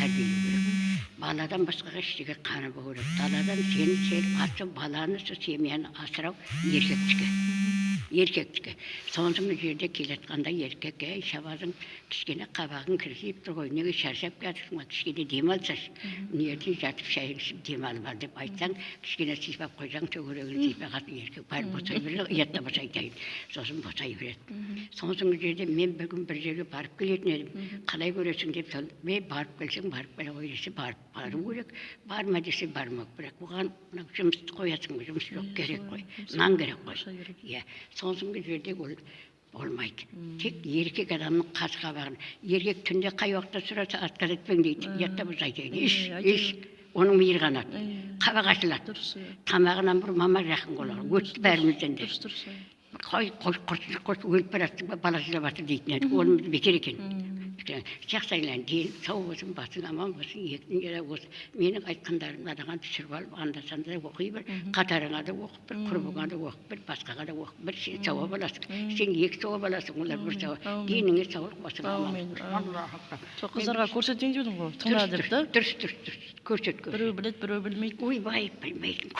тәрбиелеу керек. Баладан басқаға ештеңе қарамау керек. Даладан сен асы баланы, семьяны асырау еркектікі. Еркектікі. Сонсын жерде келетқанда еркек, шабазың кішкене қабағын кіргізіп тұр ғой, неге шаршап жатырсың ба, кішкене демалсаш. Ниетін жатып шайын ішіп демалма деп айтсаң, кішкене сипап қойсаң, төңірегін сипағатын еркек бар, босай береді, ұятта босай айтайын. Сосын босай береді. Сонсын жерде мен бір күн бір жерге барып келетін едім. Қалай көресің деп сол, мен барып келсең, барып келе ғой десе, бару керек. Барма десе, бармау керек. Бұған жұмысты қоясың, жұмыс жоқ керек қой. Нан керек қой. Сонсын жерде болмайды. Тек еркек адамның қас қабағын. Еркек түнде қай уақытта сұраса атқа кетпең дейді. Ұятта болса айтайын. Оның мейір қанады. Қабақ ашылады. Тамағынан бір мама жақын болады. Өтті бәрімізден де. Қой өліп барасың ба, бала жылап жатыр дейтін еді. Оның бекер екен. Жақсы айлан, ден сау болсын, басың аман болсын, ектің жері осы. Менің айтқандарымды адаған түсіріп алып, анда-санда оқи бір, қатарыңа да оқып бір, құрбыңа да оқып бір, басқаға да оқып бір, сен сауап аласың. Сен екі сауап аласың, олар бір сауап. Деніңе саулық басың аман. Сол қыздарға көрсетейін дедің ғой, тыңда деп та? Дұрыс, көрсет. Біреу біледі, біреу білмейді. Ойбай, білмейтін.